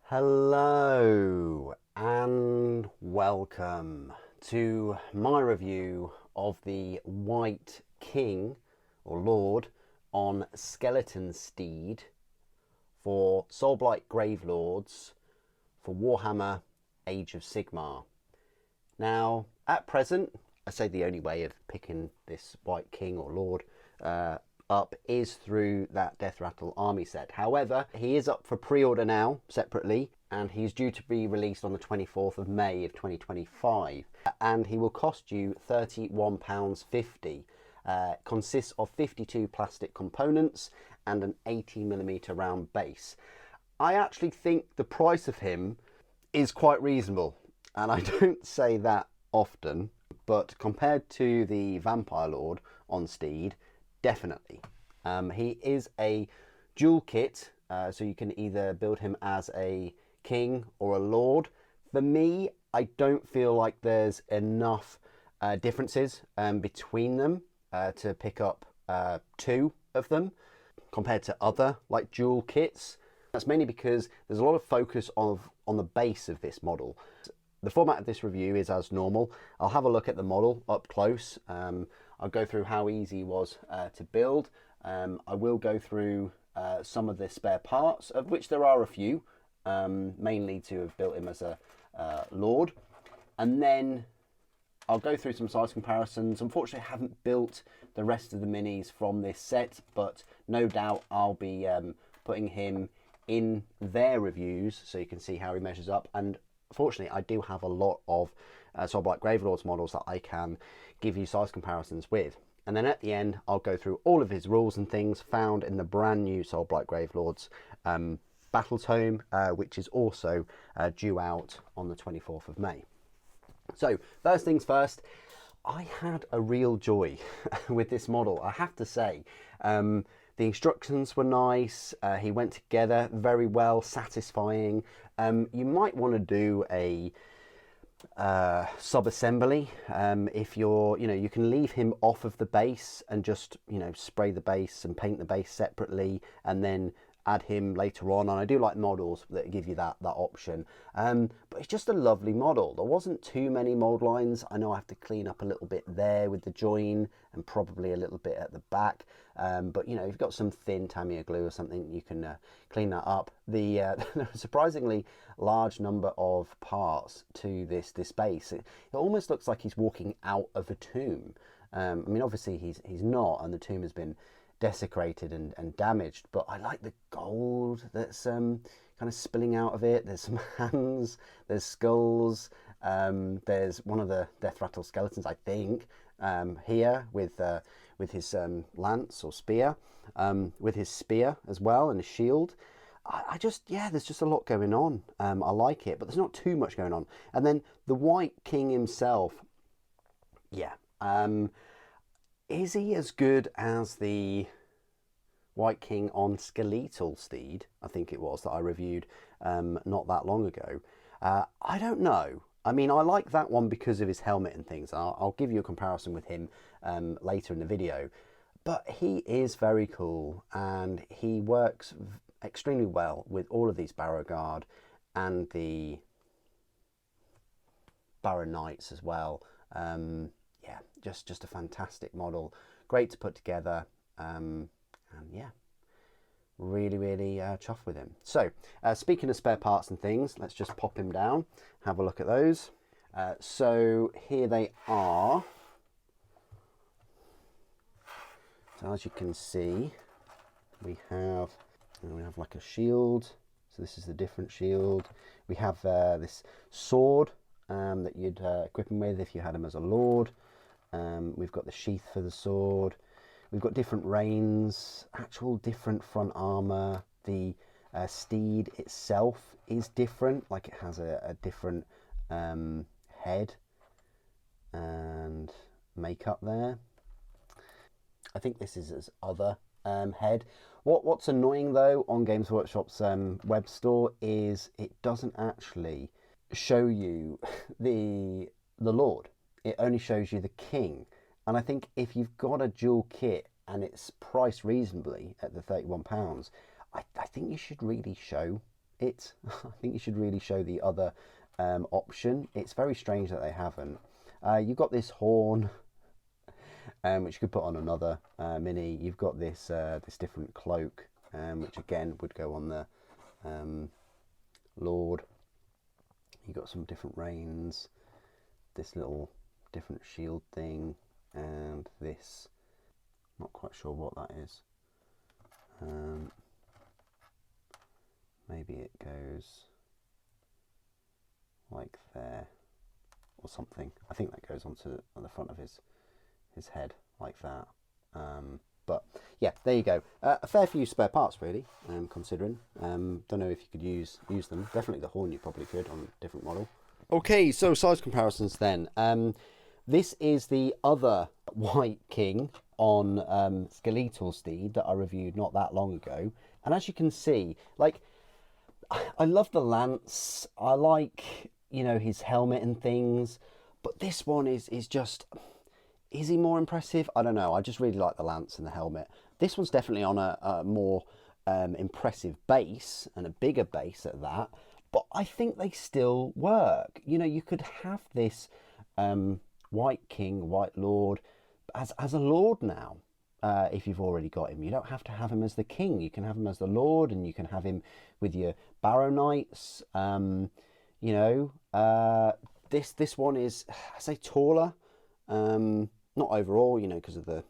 Hello and welcome to my review of the Wight King or Lord on Skeleton Steed for Soulblight Gravelords for Warhammer Age of Sigmar. Now, at present, I say the only way of picking this Wight King or Lord up is through that Death Rattle army set. However, he is up for pre-order now separately, and he's due to be released on the 24th of May of 2025, and he will cost you £31.50. Consists of 52 plastic components and an 80mm round base. I actually think the price of him is quite reasonable, and I don't say that often, but compared to the Vampire Lord on Steed, definitely. He is a dual kit, so you can either build him as a king or a lord. For me, I don't feel like there's enough differences between them to pick up two of them compared to other like dual kits. That's mainly because there's a lot of focus on the base of this model. The format of this review is as normal. I'll have a look at the model up close. I'll go through how easy it was to build. I will go through some of the spare parts, of which there are a few, mainly to have built him as a lord. And then I'll go through some size comparisons. Unfortunately, I haven't built the rest of the minis from this set, but no doubt I'll be putting him in their reviews so you can see how he measures up. And fortunately, I do have a lot of Soulblight Gravelords models that I can give you size comparisons with. And then at the end, I'll go through all of his rules and things found in the brand new Soulblight Gravelords Battle Tome, which is also due out on the 24th of May. So first things first, I had a real joy with this model, I have to say. The instructions were nice, he went together very well, satisfying. You might want to do a sub-assembly if you're, you can leave him off of the base and just, spray the base and paint the base separately and then add him later on. And I do like models that give you that option, but it's just a lovely model. There wasn't too many mold lines. I know I have to clean up a little bit there with the join and probably a little bit at the back, but if you've got some thin Tamiya glue or something, you can clean that up. The surprisingly large number of parts to this base. It almost looks like he's walking out of a tomb. I mean, obviously he's not, and the tomb has been desecrated and damaged, but I like the gold that's kind of spilling out of it. There's some hands, there's skulls, there's one of the Death Rattle skeletons, I think, here with his lance or spear, with his spear as well and his shield. I just, there's just a lot going on. I like it, but there's not too much going on. And then the Wight King himself, is he as good as the Wight King on Skeletal Steed, I think it was, that I reviewed not that long ago? I don't know. I mean, I like that one because of his helmet and things. I'll give you a comparison with him later in the video. But he is very cool, and he works extremely well with all of these Barrow Guard and the Barrow Knights as well. Just a fantastic model, great to put together, and really chuffed with him. So speaking of spare parts and things, let's just pop him down, have a look at those. So here they are. So as you can see, we have like a shield. So this is the different shield. We have this sword that you'd equip him with if you had him as a lord. We've got the sheath for the sword. We've got different reins, actual different front armor. The steed itself is different, like it has a different head and makeup there. I think this is his other head. What's annoying though on Games Workshop's web store is it doesn't actually show you the Lord. It only shows you the king. And I think if you've got a dual kit and it's priced reasonably at the £31, I think you should really show it. I think you should really show the other option. It's very strange that they haven't. You've got this horn, which you could put on another mini. You've got this this different cloak, which again would go on the Lord. You've got some different reins, this little different shield thing, and this, not quite sure what that is. Maybe it goes like there or something. I think that goes onto the front of his head like that. But yeah, there you go. A fair few spare parts really, considering. Don't know if you could use them. Definitely the horn you probably could on a different model. Okay, so size comparisons then. This is the other Wight King on Skeletal Steed that I reviewed not that long ago. And as you can see, like, I love the lance. I like, you know, his helmet and things. But this one is just... Is he more impressive? I don't know. I just really like the lance and the helmet. This one's definitely on a more impressive base, and a bigger base at that. But I think they still work. You know, you could have this Wight King, Wight Lord, as a Lord now. If you've already got him. You don't have to have him as the King. You can have him as the Lord, and you can have him with your Barrow Knights. You know, this one is, I say, taller. Not overall, you know, because of the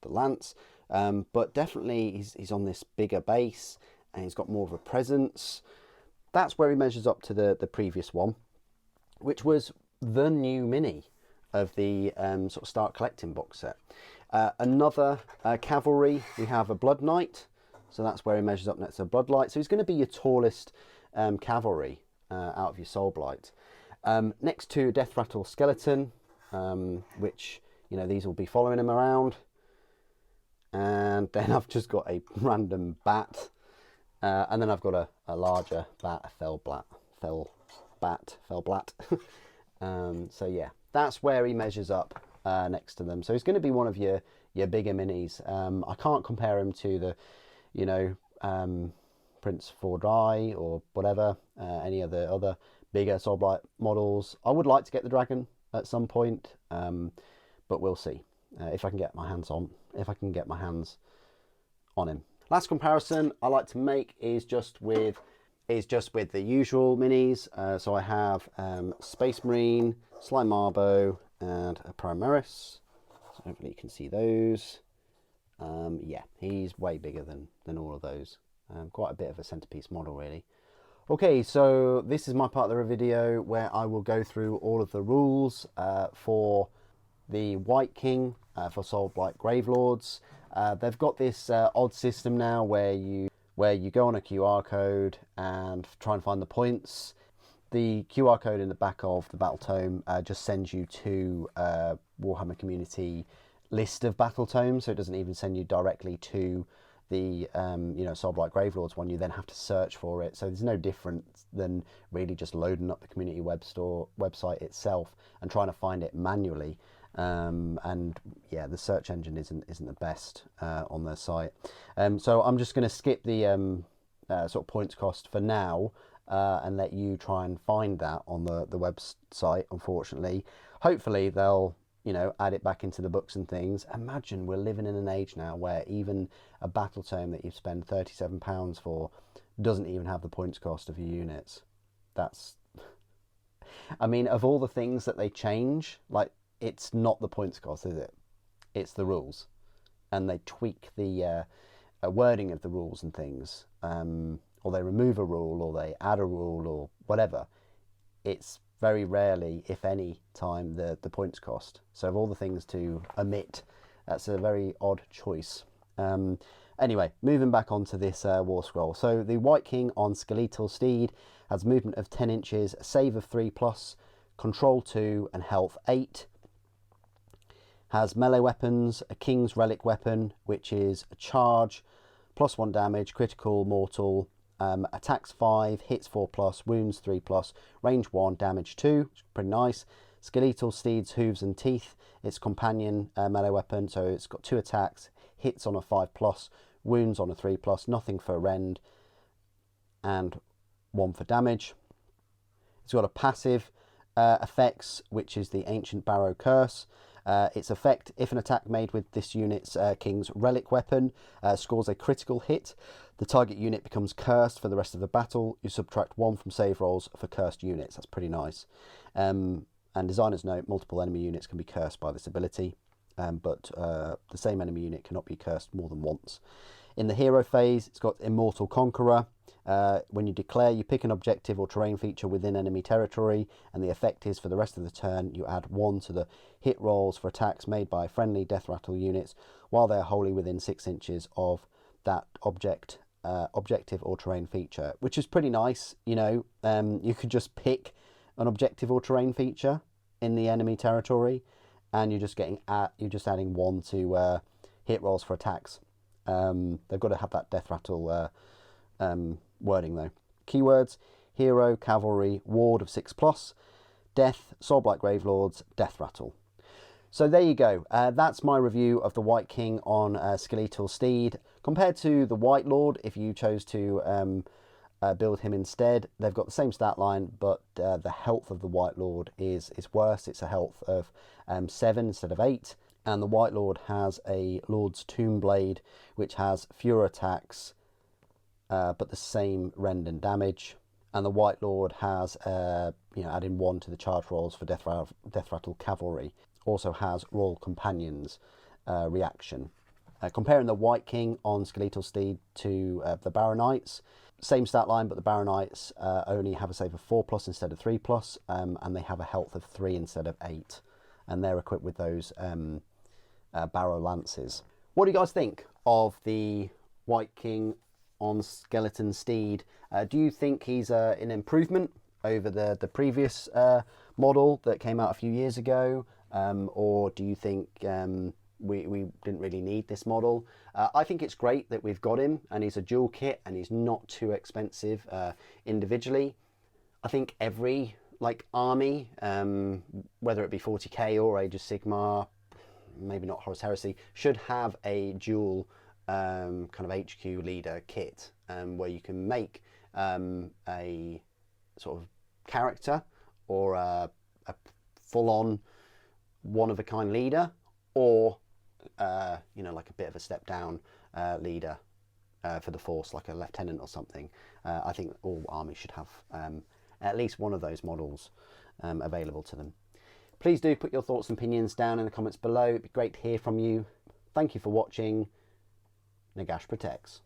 lance, but definitely he's on this bigger base, and he's got more of a presence. That's where he measures up to the previous one, which was the new mini of the sort of Start Collecting box set. Another cavalry, we have a Blood Knight, so that's where he measures up next to a Bloodlight. So he's going to be your tallest cavalry out of your Soulblight. Next to Death Rattle Skeleton, which, you know, these will be following him around. And then I've just got a random bat, and then I've got a larger bat, a fell blat. So yeah, that's where he measures up next to them. So he's going to be one of your bigger minis. I can't compare him to the, you know, Prince Fordai or whatever, any of the other bigger Soulblight models. I would like to get the dragon at some point, but we'll see if I can get my hands on him. Last comparison I like to make is just with the usual minis. So I have Space Marine, Slime Marbo, and a Primaris. So hopefully you can see those. Yeah, he's way bigger than all of those. Quite a bit of a centerpiece model really. Okay, so this is my part of the video where I will go through all of the rules for the Wight King for Soulblight Gravelords. They've got this odd system now where you go on a QR code and try and find the points. The QR code in the back of the Battle Tome just sends you to Warhammer Community list of Battle Tomes, so it doesn't even send you directly to the you know, Soulblight Gravelords one. You then have to search for it, so there's no different than really just loading up the community website itself and trying to find it manually. And yeah, the search engine isn't the best on their site. So I'm just going to skip the sort of points cost for now, and let you try and find that on the website. Unfortunately, hopefully they'll, you know, add it back into the books and things. Imagine we're living in an age now where even a battle tome that you spend £37 for doesn't even have the points cost of your units. That's, I mean, of all the things that they change, like, it's not the points cost, is it? It's the rules, and they tweak the wording of the rules and things, or they remove a rule, or they add a rule, or whatever. It's very rarely, if any, time the points cost. So of all the things to omit, that's a very odd choice. Anyway, moving back onto this War Scroll. So the Wight King on Skeletal Steed has movement of 10 inches, save of 3+, control 2, and health 8. Has melee weapons, a King's Relic weapon, which is a charge, +1 damage, critical, mortal, attacks 5, hits 4+, wounds 3+, range 1, damage 2, which is pretty nice. Skeletal Steed's Hooves and Teeth, its companion melee weapon, so it's got 2 attacks, hits on a 5+, wounds on a 3+, nothing for rend, and 1 for damage. It's got a passive effects, which is the Ancient Barrow Curse. Its effect, if an attack made with this unit's King's Relic weapon scores a critical hit, the target unit becomes cursed for the rest of the battle. You subtract 1 from save rolls for cursed units. That's pretty nice. And designers note multiple enemy units can be cursed by this ability, but the same enemy unit cannot be cursed more than once. In the hero phase, it's got Immortal Conqueror. When you declare, you pick an objective or terrain feature within enemy territory, and the effect is for the rest of the turn, you add 1 to the hit rolls for attacks made by friendly death rattle units while they are wholly within 6 inches of that objective or terrain feature, which is pretty nice. You know, you could just pick an objective or terrain feature in the enemy territory, and you're just adding 1 to hit rolls for attacks. They've got to have that death rattle wording though. Keywords: hero, cavalry, ward of 6+, death, Soulblight Gravelords, death rattle. So there you go. That's my review of the Wight King on Skeletal Steed. Compared to the Wight Lord, if you chose to build him instead, they've got the same stat line, but the health of the Wight Lord is worse. It's a health of 7 instead of 8. And the Wight Lord has a Lord's Tomb Blade, which has fewer attacks, but the same rend and damage. And the Wight Lord has, adding 1 to the charge rolls for Death Rattle Cavalry. Also has Royal Companions reaction. Comparing the Wight King on Skeletal Steed to the Baronites, same stat line, but the Baronites only have a save of 4+ instead of 3+, and they have a health of 3 instead of 8. And they're equipped with those Barrow Lances. What do you guys think of the Wight King on Skeleton Steed? Do you think he's an improvement over the previous model that came out a few years ago, or do you think we didn't really need this model? I think it's great that we've got him, and he's a dual kit, and he's not too expensive individually. I think every army, whether it be 40k or Age of Sigmar, maybe not Horus Heresy, should have a dual kind of HQ leader kit, where you can make a sort of character or a full-on one-of-a-kind leader, or like a bit of a step down leader for the force, like a lieutenant or something. I think all armies should have at least one of those models available to them. Please do put your thoughts and opinions down in the comments below. It'd be great to hear from you. Thank you for watching. Nagash protects.